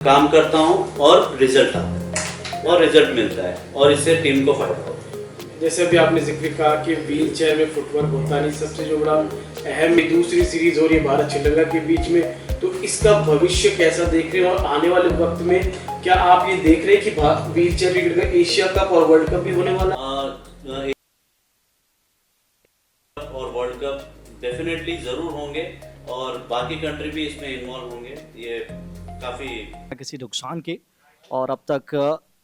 काम करता हूँ और रिजल्ट आता है और रिजल्ट मिलता है और इससे टीम को फायदा होता है। जैसे अभी आपने जिक्र कहा कि व्हील चेयर में फुटवर्क होता नहीं, सबसे जो बड़ा अहम दूसरी सीरीज हो रही है भारत श्रीलंका के बीच में, तो इसका भविष्य कैसा देख रहे हैं और आने वाले वक्त में क्या आप ये देख रहे हैं कि व्हील चेयर क्रिकेट का एशिया कप और वर्ल्ड कप भी होने वाला और वर्ल्ड कप डेफिनेटली जरूर होंगे और बाकी कंट्री भी इसमें इन्वॉल्व होंगे। ये काफी किसी नुकसान के और अब तक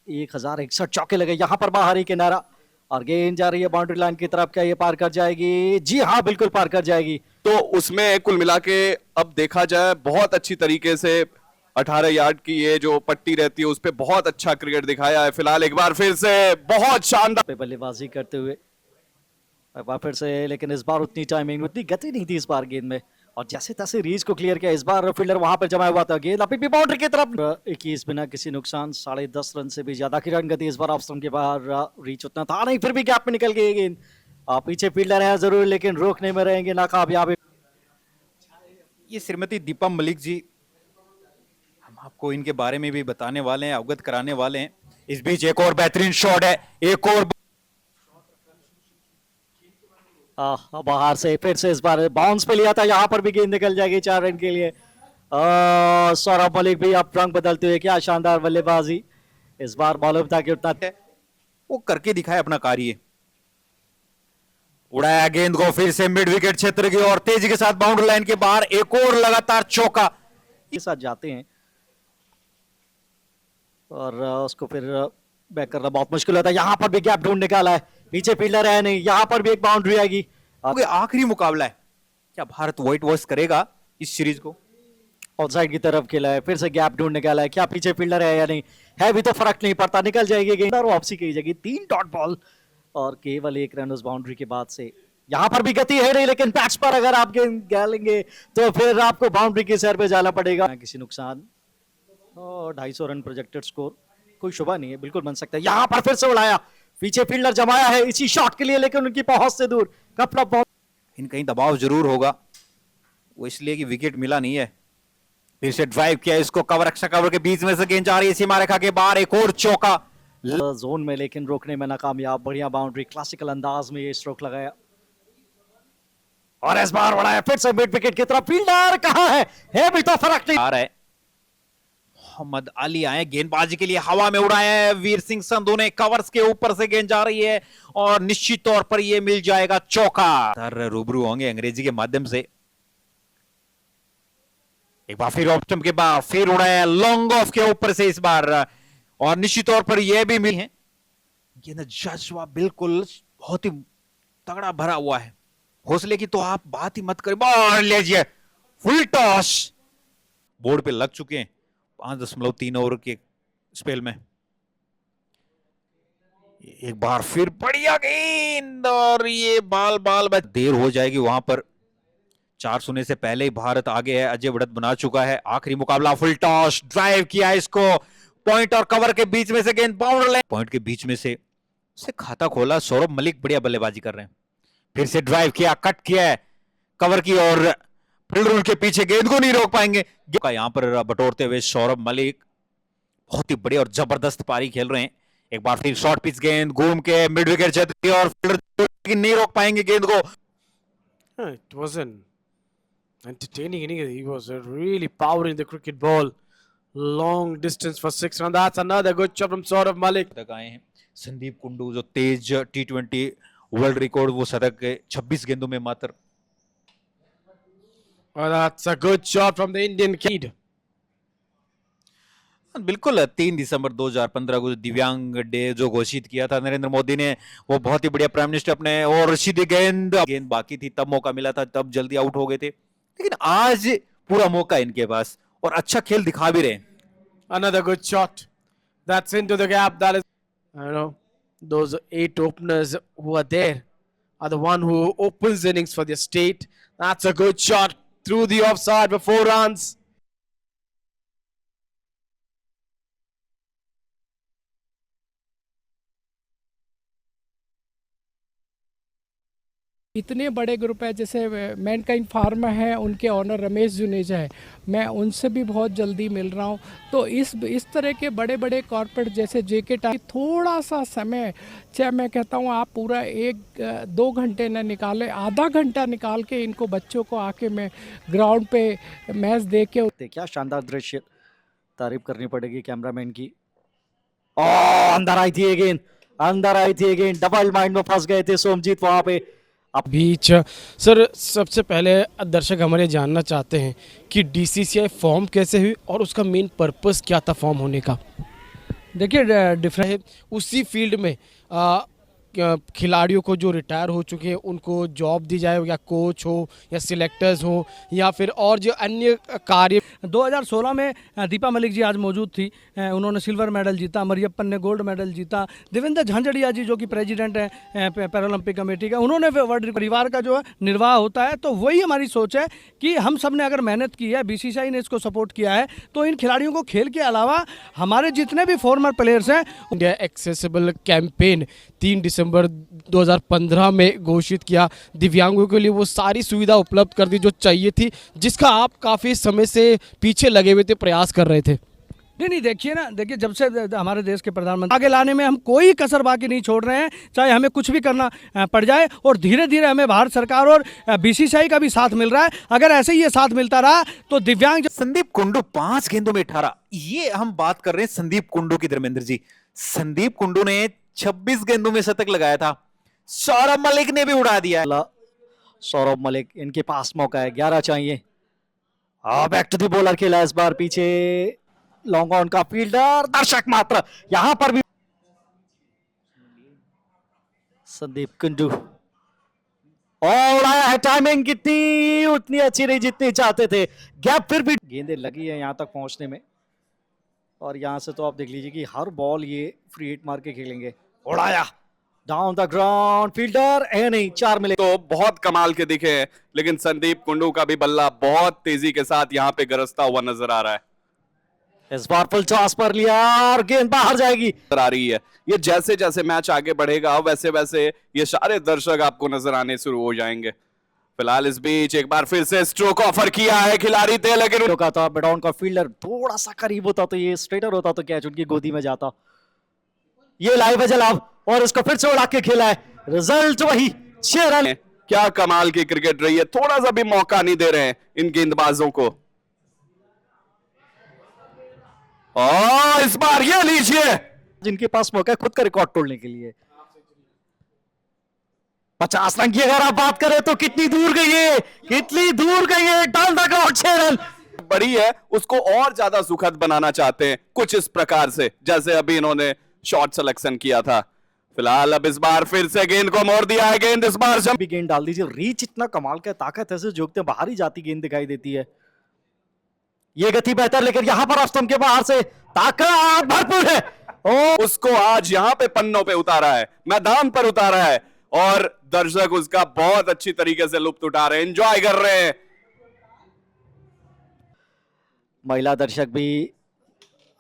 1061 चौके लगे। यहाँ पर बाहर ही किनारा और गेंद जा रही है बाउंड्री लाइन की तरफ। क्या ये पार कर जाएगी? जी हाँ, बिल्कुल पार कर जाएगी। तो उसमें कुल मिला के अब देखा जाए बहुत अच्छी तरीके से 18 यार्ड की ये जो पट्टी रहती है उस पर बहुत अच्छा क्रिकेट दिखाया है। फिलहाल एक बार फिर से बहुत शानदार पे बल्लेबाजी करते हुए एक बार फिर से, लेकिन इस बार उतनी टाइमिंग, उतनी गति नहीं थी इस बार गेंद में और जैसे तैसे रीच को क्लियर किया। इस बार फील्डर वहां पर जमा हुआ था, गेंद अभी भी बाउंड्री की तरफ। 21 बिना किसी नुकसान, 10.5 रन से भी ज्यादा की रन गति इस बार ऑफ स्टंप के बाहर। रीच उतना था नहीं, फिर भी गैप में निकल गई गेंद। पीछे फील्डर है जरूर, लेकिन रोकने में रहेंगे नाकामयाब। ये श्रीमती दीपा मलिक जी, हम आपको इनके बारे में भी बताने वाले हैं, अवगत कराने वाले हैं। इस बीच एक और बेहतरीन शॉट है, एक और बाहर से फिर से इस बार बाउंस पे लिया था, यहाँ पर भी गेंद निकल जाएगी 4 रन के लिए। सौरभ मलिक भी अब रंग बदलते हुए, क्या शानदार बल्लेबाजी इस बार। मालूम था कि उतना वो करके दिखाया अपना कार्य। उड़ाया गेंद को फिर से मिड विकेट क्षेत्र की और तेजी के साथ बाउंड्री लाइन के बाहर एक और लगातार चौका के साथ जाते हैं और उसको फिर बैक करना बहुत मुश्किल होता है। यहाँ पर भी गैप ढूंढ निकाला है, पीछे फील्डर है नहीं, यहाँ पर भी एक बाउंड्री आएगी। आखिरी मुकाबला है, क्या भारत व्हाइट वॉश करेगा इस सीरीज को? आउटसाइड की तरफ खेला है, फिर से गैप ढूंढ निकाला है, क्या पीछे फील्डर है या नहीं है भी तो फर्क नहीं पड़ता, निकल जाएगी गेंद और वापसी की जाएगी। 3 डॉट बॉल और केवल 1 रन उस बाउंड्री के बाद से। यहाँ पर भी गति है नहीं, लेकिन पैच पर अगर आप गेंद डालेंगे तो फिर आपको बाउंड्री के सर पे जाना पड़ेगा। किसी नुकसान और 250 रन प्रोजेक्टेड स्कोर, कोई शुबा नहीं है, बिल्कुल बन सकता है। यहाँ पर फिर से उड़ाया, पीछे फील्डर जमाया है इसी शॉट के लिए, लेकिन उनकी पहुंच से दूर। कपड़ा इन कहीं दबाव जरूर होगा, वो इसलिए कि विकेट मिला नहीं है। फिर से ड्राइव किया, इसको कवर, अच्छा कवर के बीच में से गेंद जा रही है सीमा रेखा के बाहर, एक और चौका जोन में, लेकिन रोकने में नाकामयाब। बढ़िया बाउंड्री, क्लासिकल अंदाज में ये स्ट्रोक लगाया और इस बार उड़ाया फिर से मिड विकेट की तरफ। फील्डर कहां है भी तो फर्क नहीं आ रहा है। मोहम्मद अली आए गेंदबाजी के लिए, हवा में उड़ाया है वीर सिंह संधू ने, कवर्स के ऊपर से गेंद जा रही है और निश्चित तौर पर यह मिल जाएगा चौका। रूबरू होंगे अंग्रेजी के माध्यम से। एक बार फिर ऑप्शन के बाद फिर उड़ाया लॉन्ग ऑफ के ऊपर से इस बार और निश्चित तौर पर यह भी मिल है। गेंद जज्बा बिल्कुल बहुत ही तगड़ा भरा हुआ है, हौसले की तो आप बात ही मत करें। बॉल लीजिए, फुल टॉस बोर्ड पे लग चुके हैं 5.3 ओवर के स्पेल में। एक बार फिर बढ़िया गेंद और ये बाल देर हो जाएगी वहां पर। 4 होने से पहले ही भारत आगे है, अजय बढ़त बना चुका है। आखिरी मुकाबला, फुल टॉस, ड्राइव किया इसको, पॉइंट और कवर के बीच में से गेंद बाउंड्री लाइन, पॉइंट के बीच में से खाता खोला। सौरभ मलिक बढ़िया बल्लेबाजी कर रहे हैं। फिर से ड्राइव किया, कट किया है कवर की और फील्डर के पीछे, गेंद को नहीं रोक पाएंगे। यहां पर बटोरते हुए सौरभ मलिक बहुत ही बढ़िया और जबरदस्त पारी खेल रहे हैं। एक बार फिर शॉर्ट पिच गेंद घूम के मिड विकेट क्षेत्र और फील्डर नहीं रोक पाएंगे गेंद को। It wasn't entertaining inning. He was really powering the cricket ball long distance for 6 runs. That's another good shot from Saurav Malik. तक आए हैं संदीप कुंडू, जो तेज T20 वर्ल्ड रिकॉर्ड, वो शतक 26 गेंदों में मात्र। Well, that's a good shot from the Indian kid. बिल्कुल 3 दिसंबर 2015 को दिव्यांग डे जो घोषित किया था नरेंद्र मोदी ने, वो बहुत ही बढ़िया प्राइम मिनिस्टर अपने, और सीधी गेंद बाकी थी तब मौका मिला था, तब जल्दी आउट हो गए थे, लेकिन आज पूरा मौका इनके पास और अच्छा खेल दिखा भी रहे। Another good shot. That's into the gap. That is, I don't know, those 8 openers who are there are the one who opens the innings for their state. That's a good shot through the offside for 4 runs. इतने बड़े group है, जैसे Mankind pharma है, उनके honour Ramesh Juneja है, मैं उनसे भी बहुत जल्दी मिल रहा हूँ। तो इस तरह के बड़े बड़े कॉर्पोरेट जैसे जेके टाइम थोड़ा सा समय, चाहे मैं कहता हूँ आप पूरा 1-2 घंटे न निकाले, आधा घंटा निकाल के इनको बच्चों को आके मैं ग्राउंड पे मैच देख के क्या शानदार दृश्य, तारीफ करनी पड़ेगी कैमरामैन की। ओ अंदर आई थी अगेन, अंदर आई थी अगेन, डबल माइंड में फंस गए थे सोमजीत वहां पे। बीच सर, सबसे पहले दर्शक हमारे जानना चाहते हैं कि डीसीसीआई फॉर्म कैसे हुई और उसका मेन पर्पस क्या था फॉर्म होने का। देखिए डिफरेंट उसी फील्ड में खिलाड़ियों को जो रिटायर हो चुके हैं उनको जॉब दी जाए, या कोच हो या सिलेक्टर्स हो या फिर और जो अन्य कार्य। 2016 में दीपा मलिक जी आज मौजूद थी, उन्होंने सिल्वर मेडल जीता, मरियप्पन ने गोल्ड मेडल जीता, देवेंद्र झांझड़िया जी जो कि प्रेसिडेंट हैं पैरालंपिक कमेटी का, उन्होंने वर्ल्ड परिवार का जो है निर्वाह होता है। तो वही हमारी सोच है कि हम सब ने अगर मेहनत की है, बीसीसीआई ने इसको सपोर्ट किया है, तो इन खिलाड़ियों को खेल के अलावा हमारे जितने भी फॉर्मर प्लेयर्स हैं। इंडिया एक्सेसिबल कैंपेन 3 दिसंबर 2015 में घोषित किया, दिव्यांगों के लिए वो सारी सुविधा उपलब्ध कर दी जो चाहिए थी, जिसका आप काफ़ी समय से पीछे लगे हुए थे, प्रयास कर रहे थे। नहीं देखिए ना, देखिए जब से हमारे देश के प्रधानमंत्री आगे लाने में हम कोई कसर बाकी नहीं छोड़ रहे हैं, चाहे हमें कुछ भी करना पड़ जाए, और धीरे धीरे हमें भारत सरकार और बीसीसीआई का भी साथ मिल रहा है। अगर ऐसे ही ये साथ मिलता रहा तो दिव्यांग। संदीप कुंडू 5 गेंदों में 18, ये हम बात कर रहे हैं संदीप कुंडू की धर्मेंद्र जी। संदीप कुंडू ने 26 गेंदों में शतक लगाया था, सौरभ मलिक ने भी उड़ा दिया है। सौरभ मलिक, इनके पास मौका है, 11 चाहिए। बैक टू द बॉलर खेला इस बार, पीछे लॉन्ग ऑन का फील्डर, दर्शक मात्र यहां पर भी। संदीप कुंडू और आया है, टाइमिंग कितनी उतनी अच्छी नहीं जितनी चाहते थे, गैप फिर भी गेंदें लगी है यहां तक पहुंचने में। और यहां से तो आप देख लीजिए कि हर बॉल ये फ्री हिट मार के खेलेंगे। उड़ाया डाउन द ग्राउंड, फील्डर है नहीं, 4 मिले। तो बहुत कमाल के दिखे हैं, लेकिन संदीप कुंडू का भी बल्ला बहुत तेजी के साथ यहाँ पे गरजता हुआ नजर आ रहा है। इस बार फुल टॉस पर लिया और गेंद बाहर जाएगी। आ रही है, ये जैसे जैसे मैच आगे बढ़ेगा वैसे वैसे ये सारे दर्शक आपको नजर आने शुरू हो जाएंगे। फिलहाल इस बीच एक बार फिर से स्ट्रोक ऑफर किया है खिलाड़ी थे, लेकिन का था बेडाउन का फील्डर थोड़ा सा करीब होता तो ये स्ट्रेटर होता तो कैच उनकी गोदी में जाता। ये लाइव है जनाब, और इसको फिर से उड़ा के खेला है, रिजल्ट वही 6 रन। क्या कमाल की क्रिकेट रही है, थोड़ा सा भी मौका नहीं दे रहे हैं इन गेंदबाजों को। और इस बार ये लीजिए, जिनके पास मौका है खुद का रिकॉर्ड तोड़ने के लिए। 50 रन की अगर आप बात करें तो कितनी दूर गई है, कितनी दूर गई है, डाल द ग्राउंड 6 रन। बड़ी है, उसको और ज्यादा सुखद बनाना चाहते हैं कुछ इस प्रकार से, जैसे अभी इन्होंने शॉट सिलेक्शन किया था। फिलहाल अब इस बार फिर से गेंद को मोड़ दिया है, गेंद इस बार भी गेंद डाल दीजिए, रीच इतना कमाल का, ताकत ऐसे जोगते बाहर ही जाती गेंद दिखाई देती है। ये गति बेहतर, लेकिन यहां पर ऑफ के बाहर से ताकत भरपूर है। और उसको आज यहां पे पन्नों पे उतारा है, मैदान पर उतारा है, और दर्शक उसका बहुत अच्छी तरीके से लुत्फ उठा रहे हैं, एंजॉय कर रहे हैं। महिला दर्शक भी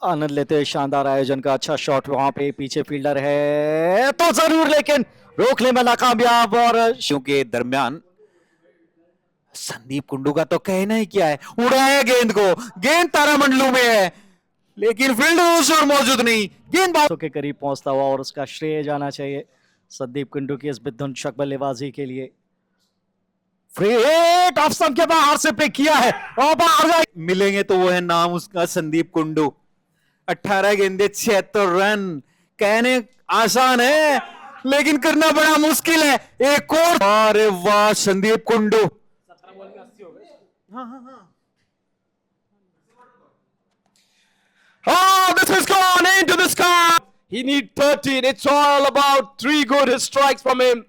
आनंद लेते हैं शानदार आयोजन का। अच्छा शॉट, वहां पे पीछे फील्डर है तो जरूर, लेकिन रोकने में नाकामयाब। और शो के दरमियान संदीप कुंडू का तो कहना ही क्या है, उड़ाया गेंद को, गेंद तारामंडलों में है लेकिन फील्डर मौजूद नहीं, गेंदबाज के करीब पहुंचता हुआ, और उसका श्रेय जाना चाहिए संदीप कुंडू की इस विध्वंसक बल्लेबाजी के लिए। फ्री हिट ऑफ स्टंप के बाहर से पिक किया है और बाहर मिलेंगे तो वो है नाम उसका संदीप कुंडू। 18 गेंदे 76 रन, कहने आसान है लेकिन करना बड़ा मुश्किल है। एक और, अरे वाह Sandeep Kundu. Oh, this has gone into the sky. He needs 13. It's all about 3 good strikes from him.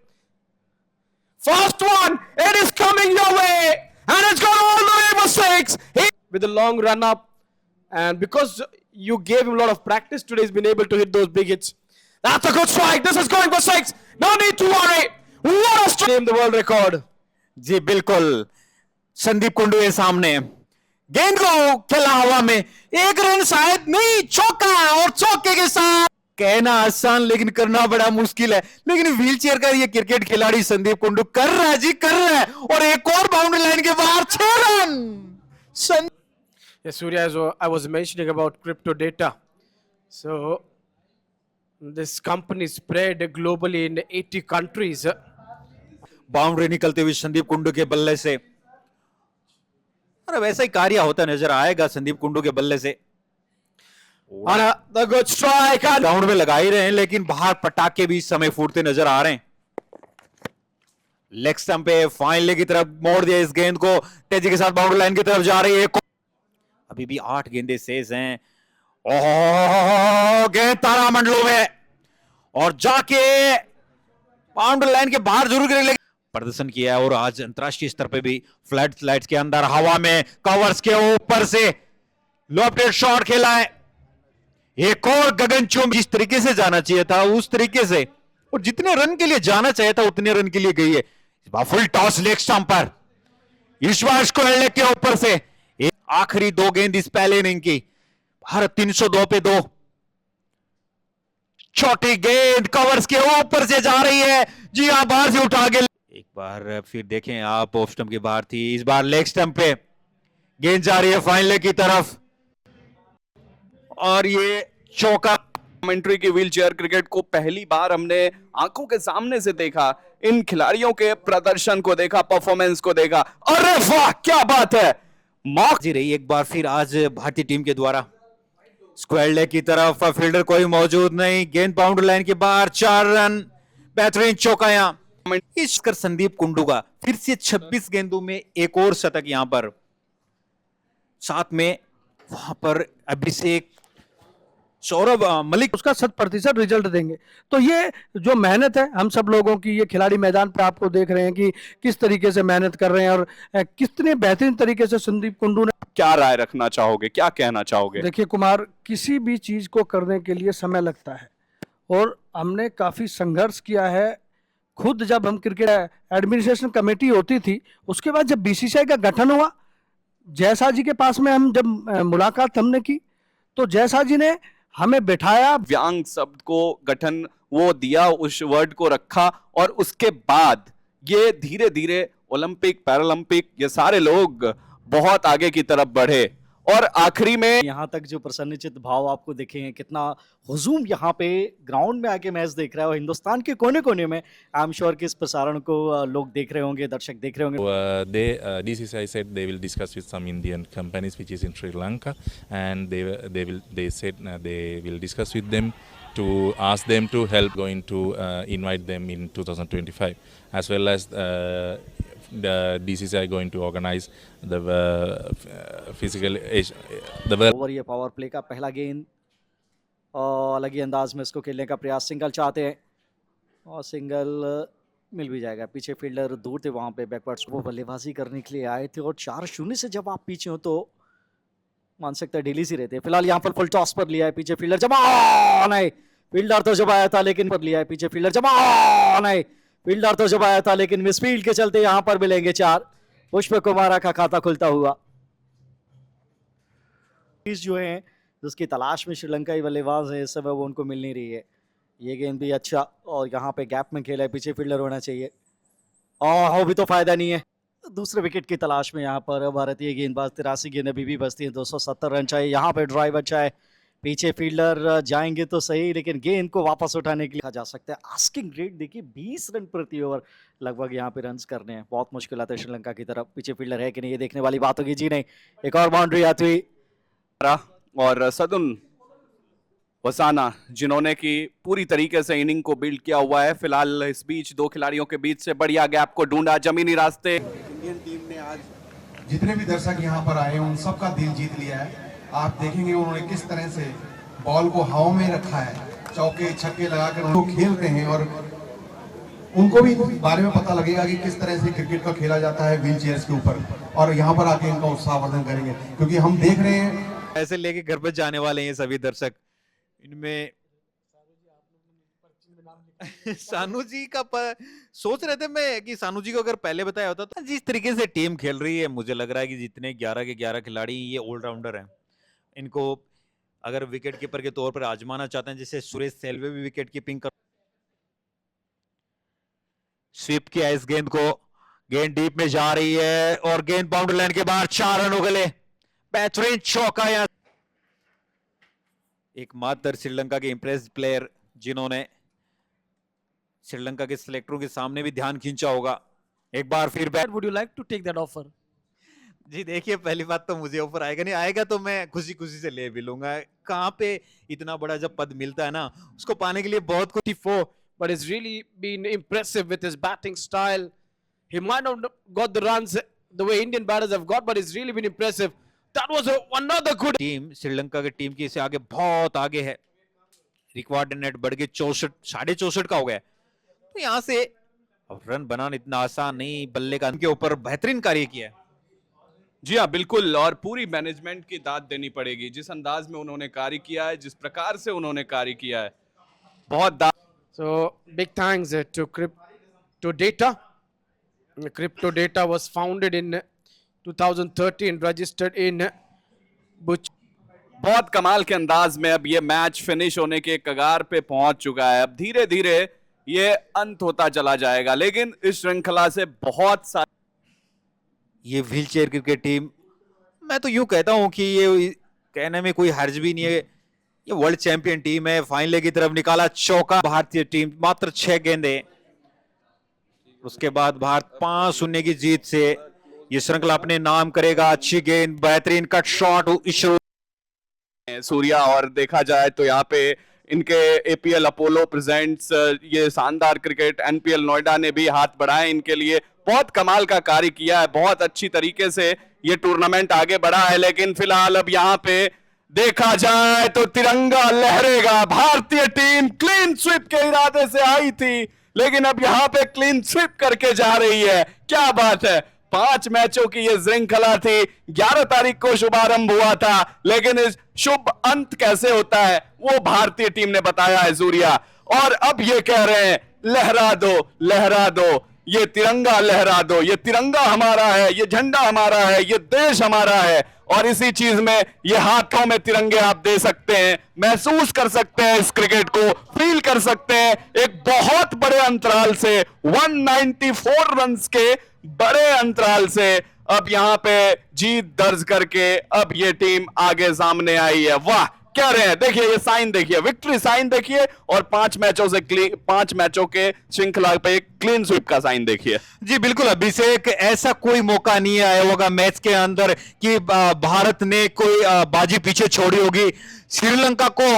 First one, it is coming your way, and it's gone all the way for 6. With a long run up, and because you gave him a lot of practice today, he's been able to hit those big hits. That's a good strike. This is going for 6. No need to worry. What a strike! Name the world record. जी बिल्कुल, संदीप कुंडू है सामने, गेंद को खेला हवा में, 1 run शायद नहीं, चौका, और चौके के साथ कहना आसान लेकिन करना बड़ा मुश्किल है। लेकिन व्हीलचेयर का ये क्रिकेट खिलाड़ी संदीप कुंडू कर रहा है जी, कर रहा है। और एक और बाउंड्री लाइन के बाहर 6 run. Yes, Surya, as I was mentioning about crypto data. So, this company spread globally in 80 countries. Boundary निकलते हुए संदीप कुंडू के बल्ले से, और वैसा ही कार्य होता नजर आएगा संदीप कुंडू के बल्ले से। और द गुड स्ट्राइक ग्राउंड में लगा ही रहे हैं, लेकिन बाहर पटाखे भी इस समय फूटते नजर आ रहे हैं। लेग स्टंप पे फाइनली की तरफ मोड़ दिया इस गेंद को, तेजी के साथ बाउंड्री लाइन की तरफ जा रही है। अभी भी 8 गेंदें शेष हैं। ओह, गेंद तारामंडलों में और जाके बाउंड्री लाइन के बाहर जरूर गिरेगी। प्रदर्शन किया है और आज अंतरराष्ट्रीय स्तर पे भी फ्लड लाइट्स के अंदर हवा में कवर्स के ऊपर से लॉफ्टेड शॉट खेला है। एक और गगनचुंब, जिस तरीके से जाना चाहिए था उस तरीके से, और जितने रन के लिए जाना चाहिए था उतने रन के लिए गई है। इस बार फुल टॉस लेग स्टंप पर, ईश्वर कोहली के ऊपर से। आखिरी 2 गेंद इस पहले इनिंग की, भारत 302 पे 2। छोटी गेंद कवर्स के ऊपर से जा रही है जी हाँ, बाहर से उठा के। एक बार फिर देखें आप, ऑफ स्टंप के बाहर थी, इस बार लेग स्टंप पे गेंद जा रही है फाइनल की तरफ, और ये चौका। कमेंट्री की व्हीलचेयर क्रिकेट को पहली बार हमने आंखों के सामने से देखा, इन खिलाड़ियों के प्रदर्शन को देखा, परफॉर्मेंस को देखा। अरे वाह, क्या बात है। मौक जी रही एक बार फिर आज भारतीय टीम के द्वारा। स्क्वायर लेग की तरफ फील्डर कोई मौजूद नहीं, गेंद बाउंड्री लाइन के बाहर, 4 रन, बेहतरीन चौका। यहां इसकर संदीप कुंडू का फिर से 26 गेंदों में एक और शतक यहां पर, साथ में वहां पर अभिषेक, सौरभ मलिक उसका 100% रिजल्ट देंगे। तो ये जो मेहनत है हम सब लोगों की, ये खिलाड़ी मैदान पे आपको देख रहे हैं कि किस तरीके से मेहनत कर रहे हैं और कितने बेहतरीन तरीके से संदीप कुंडू ने। क्या राय रखना चाहोगे, क्या कहना चाहोगे? देखिए कुमार, किसी भी चीज को करने के लिए समय लगता है और हमने काफी संघर्ष किया है। खुद जब हम क्रिकेट एडमिनिस्ट्रेशन कमेटी होती थी, उसके बाद जब बीसीसीआई का गठन हुआ, जयशाह जी के पास में हम जब मुलाकात हमने की, तो जयशाह जी ने हमें बैठाया, व्यांग शब्द को गठन वो दिया, उस वर्ड को रखा, और उसके बाद ये धीरे धीरे ओलंपिक, पैरालंपिक, ये सारे लोग बहुत आगे की तरफ बढ़े। और आखिरी में यहाँ तक जो प्रसन्नचित्त भाव आपको दिखेंगे, कितना हुजूम यहाँ पे ग्राउंड में आके मैच देख रहा है, और हिंदुस्तान के कोने कोने में आई एम श्योर कि इस प्रसारण को लोग देख रहे होंगे, दर्शक देख रहे होंगे। DCCI said they will discuss with some Indian companies which is in Sri Lanka, and they said they will discuss with them to ask them to help, going to invite them in 2025, as well as the DCCI going to organize the physical over ये power play का पहला गेंद, और अलग ही अंदाज में इसको खेलने का प्रयास, सिंगल चाहते हैं और सिंगल मिल भी जाएगा। पीछे फील्डर दूर थे, वहां पे बैकवर्ड्स वो बल्लेबाजी करने के लिए आए थे, और 4-0 से जब आप पीछे हो तो मान सकते हैं ढीली सी रहते हैं। फिलहाल यहाँ पर फुल टॉस पर लिया है, पीछे फील्डर जमा नहीं, फील्डर तो जब आया था लेकिन पर लिया है, पीछे फील्डर जमा नहीं, फील्डर तो जब आया था लेकिन मिसफील्ड के चलते यहाँ पर मिलेंगे 4। पुष्प कुमारा का खाता खुलता हुआ। जो है जिसकी तलाश में श्रीलंकाई बल्लेबाज है इस समय, वो उनको मिल नहीं रही है। ये गेंद भी अच्छा, और यहाँ पे गैप में खेला है, पीछे फील्डर होना चाहिए, और हो भी तो फायदा नहीं है। दूसरे विकेट की तलाश में यहाँ पर भारतीय गेंदबाज, 83 गेंद अभी भी बचती है, 270 रन चाहिए। यहाँ पे ड्राइव अच्छा है, पीछे फील्डर जाएंगे तो सही, लेकिन गेंद को वापस उठाने के लिए जा सकते हैं। आस्किंग रेट देखिए 20 रन प्रति ओवर लगभग यहाँ पे रन्स करने हैं, बहुत मुश्किल आते हैं श्रीलंका की तरफ। पीछे फील्डर है कि नहीं ये देखने वाली बात होगी। जी नहीं, एक और बाउंड्री आती हुई, और सदुन वसाना, जिन्होंने की पूरी तरीके से इनिंग को बिल्ड किया हुआ है। फिलहाल इस बीच 2 खिलाड़ियों के बीच से बढ़िया गैप को ढूंढा, जमीनी रास्ते। इंडियन टीम ने आज जितने भी दर्शक यहाँ पर आए उन सबका दिल जीत लिया है। आप देखेंगे उन्होंने किस तरह से बॉल को हवा में रखा है, चौके छक्के लगाकर उनको खेलते हैं, और उनको भी बारे में पता लगेगा कि किस तरह से क्रिकेट का खेला जाता है व्हील चेयर्स के ऊपर, और यहाँ पर आके इनका उत्साहवर्धन करेंगे, क्योंकि हम देख रहे हैं ऐसे लेके घर पर जाने वाले हैं सभी दर्शक। इनमें सानू जी का सोच रहे थे मैं कि सानू जी को अगर पहले बताया होता तो। जिस तरीके से टीम खेल रही है, मुझे लग रहा है कि जितने 11 के 11 खिलाड़ी ये ऑलराउंडर हैं, इनको अगर विकेट कीपर के तौर पर आजमाना चाहते हैं, जैसे सुरेश सेल्वे भी विकेट कीपिंग कर, स्वीप किया इस गेंद को, गेंद डीप में जा रही है और गेंद बाउंड्री लाइन के बाहर, 4 रन उगले, बेहतरीन चौका। यहां एकमात्र श्रीलंका के इंप्रेस प्लेयर जिन्होंने श्रीलंका के सिलेक्टरों के सामने भी ध्यान खींचा होगा। एक बार फिर bet, would you like to take that offer? जी देखिए, पहली बात तो मुझे ऑफर आएगा नहीं, आएगा तो मैं खुशी खुशी से ले भी लूंगा। कहाँ पे इतना बड़ा जब पद मिलता है ना, उसको पाने के लिए बहुत कुछ। 54, but it's really been impressive with his batting style. He might not have got the runs the way Indian batters have got, but it's really been impressive. That was another good. Team Sri Lanka की team की से आगे, बहुत आगे है। Required net बढ़ के 64, 64.5 का हो गया। तो यहाँ से अब रन बनाना इतना आसान नहीं, बल्ले का के ऊपर बेहतरीन कार्य किया है। जी हाँ, बिल्कुल, और पूरी मैनेजमेंट की दाद देनी पड़ेगी, जिस अंदाज में उन्होंने कार्य किया है, जिस प्रकार से उन्होंने कार्य किया है, बहुत So big thanks to CryptoData. CryptoData was founded in 2013, registered in Buch. बहुत कमाल के अंदाज में अब ये मैच फिनिश होने के कगार पे पहुंच चुका है। अब धीरे धीरे ये अंत होता चला जाएगा, लेकिन इस श्रृंखला से बहुत सारे, ये व्हील चेयर क्रिकेट टीम, मैं तो यूं कहता हूं कि ये कहने में कोई हर्ज भी नहीं है, ये वर्ल्ड चैंपियन टीम है। फाइनल की तरफ निकाला चौका भारतीय टीम, मात्र 6 गेंदे, उसके बाद भारत 5-0 की जीत से ये श्रृंखला अपने नाम करेगा। अच्छी गेंद, बेहतरीन कट शॉट सूर्या, और देखा जाए तो यहाँ पे इनके एपीएल अपोलो प्रेजेंट्स, ये शानदार क्रिकेट, एनपीएल नोएडा ने भी हाथ बढ़ाए इनके लिए, बहुत कमाल का कार्य किया है, बहुत अच्छी तरीके से ये टूर्नामेंट आगे बढ़ा है। लेकिन फिलहाल अब यहाँ पे देखा जाए तो तिरंगा लहरेगा। भारतीय टीम क्लीन स्वीप के इरादे से आई थी, लेकिन अब यहाँ पे क्लीन स्वीप करके जा रही है। क्या बात है, 5 मैचों की ये श्रृंखला थी, 11 तारीख को शुभारंभ हुआ था, लेकिन इस शुभ अंत कैसे होता है वो भारतीय टीम ने बताया है सूर्या। और अब ये कह रहे हैं लहरा दो, लहरा दो, ये तिरंगा लहरा दो, ये तिरंगा हमारा है, ये झंडा हमारा है, ये देश हमारा है। और इसी चीज में ये हाथों में तिरंगे आप दे सकते हैं, महसूस कर सकते हैं, इस क्रिकेट को फील कर सकते हैं। एक बहुत बड़े अंतराल से, 194 रन्स के बड़े अंतराल से अब यहाँ पे जीत दर्ज करके अब ये टीम आगे सामने आई है। वाह, क्या रहे हैं, देखिए ये साइन देखिए, विक्ट्री साइन देखिए, और 5 मैचों के श्रृंखला पे क्लीन स्वीप का साइन देखिए। जी बिल्कुल अभिषेक, ऐसा कोई मौका नहीं आया होगा मैच के अंदर कि भारत ने कोई बाजी पीछे छोड़ी होगी। श्रीलंका को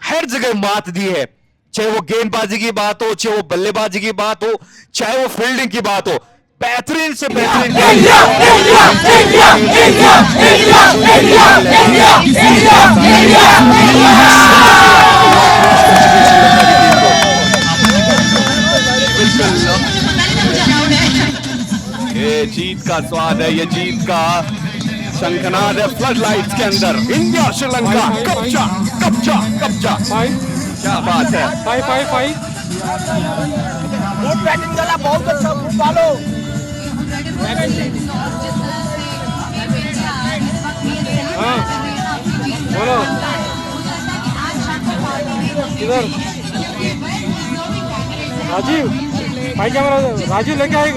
हर जगह मात दी है, चाहे वो गेंदबाजी की बात हो, चाहे वो बल्लेबाजी की बात हो, चाहे वो फील्डिंग की बात हो, बेहतरीन से बेहतरीन। ये जीत का स्वाद है, ये जीत का शंखनाद है फ्लड लाइट्स के अंदर। इंडिया श्रीलंका कब्जा कब्जा कब्जा, क्या बात है। गुड बैटिंग चला, बहुत अच्छा फुटबॉलो। बोलो इधर राजीव भाई, क्या राजीव लेके आएगा।